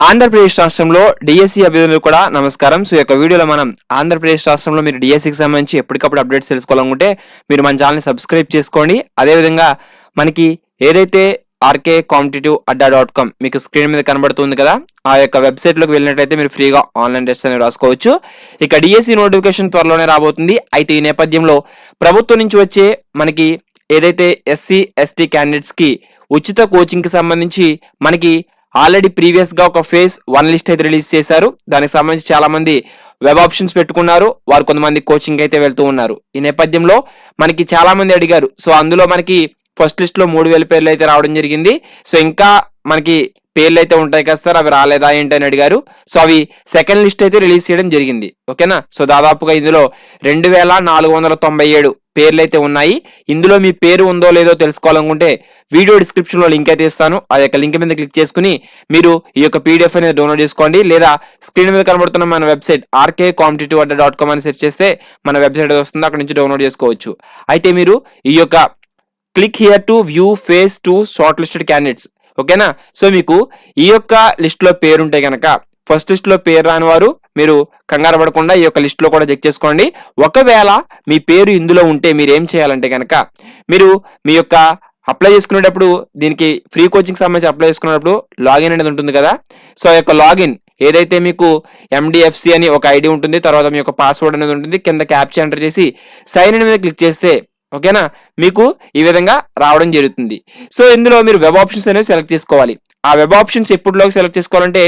ఆంధ్రప్రదేశ్ రాష్ట్రంలో డిఎస్సి అభ్యర్థులకు కూడా నమస్కారం. సో ఈ యొక్క వీడియోలో మనం ఆంధ్రప్రదేశ్ రాష్ట్రంలో మీరు డిఎస్సికి సంబంధించి ఎప్పటికప్పుడు అప్డేట్స్ తెలుసుకోవాలనుకుంటే మీరు మన ఛానల్ని సబ్స్క్రైబ్ చేసుకోండి. అదేవిధంగా మనకి ఏదైతే rkcompetitive.com మీకు స్క్రీన్ మీద కనబడుతుంది కదా, ఆ యొక్క వెబ్సైట్లోకి వెళ్ళినట్లయితే మీరు ఫ్రీగా ఆన్లైన్ టెస్ట్ అనేవి రాసుకోవచ్చు. ఇక డిఎస్సి నోటిఫికేషన్ త్వరలోనే రాబోతుంది. అయితే ఈ నేపథ్యంలో ప్రభుత్వం నుంచి వచ్చే మనకి ఏదైతే ఎస్సీ ఎస్టీ క్యాండిడేట్స్కి ఉచిత కోచింగ్కి సంబంధించి మనకి ఆల్రెడీ ప్రీవియస్ గా ఒక ఫేజ్ 1 లిస్ట్ అయితే రిలీజ్ చేశారు. దానికి సంబంధించి చాలా మంది వెబ్ ఆప్షన్స్ పెట్టుకున్నారు. వారు కొంతమంది కోచింగ్ అయితే వెళ్తూ ఉన్నారు. ఈ నేపథ్యంలో మనకి చాలా మంది అడిగారు. సో అందులో మనకి ఫస్ట్ లిస్ట్ లో 3000 పేర్లు అయితే రావడం జరిగింది. సో ఇంకా మనకి పేర్లు అయితే ఉంటాయి కదా సార్, అవి రాలేదా ఏంటని అడిగారు. సో అవి సెకండ్ లిస్ట్ అయితే రిలీజ్ చేయడం జరిగింది. ఓకేనా. సో దాదాపుగా ఇందులో 2497 పేర్లు అయితే ఉన్నాయి. ఇందులో మీ పేరు ఉందో లేదో తెలుసుకోవాలనుకుంటే వీడియో డిస్క్రిప్షన్ లో లింక్ అయితే ఇస్తాను. ఆ యొక్క లింక్ మీద క్లిక్ చేసుకుని మీరు ఈ యొక్క పీడిఎఫ్ అనేది డౌన్లోడ్ చేసుకోండి. లేదా స్క్రీన్ మీద కనబడుతున్న మన వెబ్సైట్ rkcompetitive.com అని సెర్చ్ చేస్తే మన వెబ్సైట్ వస్తుంది, అక్కడ నుంచి డౌన్లోడ్ చేసుకోవచ్చు. అయితే మీరు ఈ యొక్క click here to view phase 2 short listed candidates, ఓకేనా. సో మీకు ఈ యొక్క లిస్ట్ లో పేరు ఉంటే కనుక ఫస్ట్ లిస్ట్ లో పేరు రాని వారు మీరు కంగారు పడకుండా ఈ యొక్క లిస్ట్ లో కూడా చెక్ చేసుకోండి. ఒకవేళ మీ పేరు ఇందులో ఉంటే మీరు ఏం చేయాలంటే కనుక మీరు మీ యొక్క అప్లై చేసుకునేటప్పుడు దీనికి ఫ్రీ కోచింగ్ సంబంధించి అప్లై చేసుకునేటప్పుడు లాగిన్ అనేది ఉంటుంది కదా. సో ఆ యొక్క లాగిన్ ఏదైతే మీకు MDFC అని ఒక ఐడి ఉంటుంది, తర్వాత మీ యొక్క పాస్వర్డ్ అనేది ఉంటుంది, కింద క్యాప్చా ఎంటర్ చేసి సైన్ ఇన్ మీద క్లిక్ చేస్తే ఓకేనా మీకు ఈ విధంగా రావడం జరుగుతుంది. సో ఇందులో మీరు వెబ్ ఆప్షన్స్ అనేవి సెలెక్ట్ చేసుకోవాలి. ఆ వెబ్ ఆప్షన్స్ ఎప్పుడులోకి సెలెక్ట్ చేసుకోవాలంటే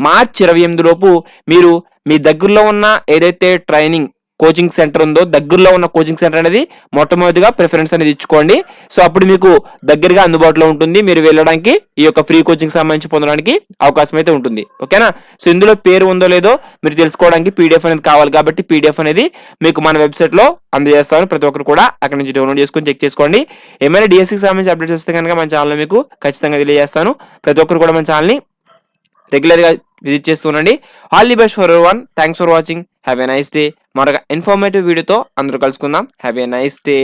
మార్చి 28 లోపు మీరు మీ దగ్గరలో ఉన్న ఏదైతే ట్రైనింగ్ కోచింగ్ సెంటర్ ఉందో దగ్గరలో ఉన్న కోచింగ్ సెంటర్ అనేది మొట్టమొదటిగా ప్రిఫరెన్స్ అనేది ఇచ్చుకోండి. సో అప్పుడు మీకు దగ్గరగా అందుబాటులో ఉంటుంది. మీరు వెళ్ళడానికి ఈ యొక్క ఫ్రీ కోచింగ్ సంబంధించి పొందడానికి అవకాశం అయితే ఉంటుంది. ఓకేనా. సో ఇందులో పేరు ఉందో లేదో మీరు తెలుసుకోవడానికి పీడిఎఫ్ అనేది కావాలి కాబట్టి పీడిఎఫ్ అనేది మీకు మన వెబ్సైట్ లో అందజేస్తాను. ప్రతి ఒక్కరు కూడా అక్కడ నుంచి డౌన్లోడ్ చేసుకొని చెక్ చేసుకోండి. ఏమైనా డిఎస్సికి సంబంధించి అప్డేట్స్ వస్తే కనుక మన ఛానల్లో మీకు ఖచ్చితంగా తెలియజేస్తాను. ప్రతి ఒక్కరు కూడా మన ఛానల్ని రెగ్యులర్ గా విజిట్ చేస్తుండండి. All the best for everyone. Thanks for watching. Have a nice day. మరొక ఇన్ఫర్మేటివ్ వీడియోతో అందరూ కలుసుకుందాం. Have a nice day.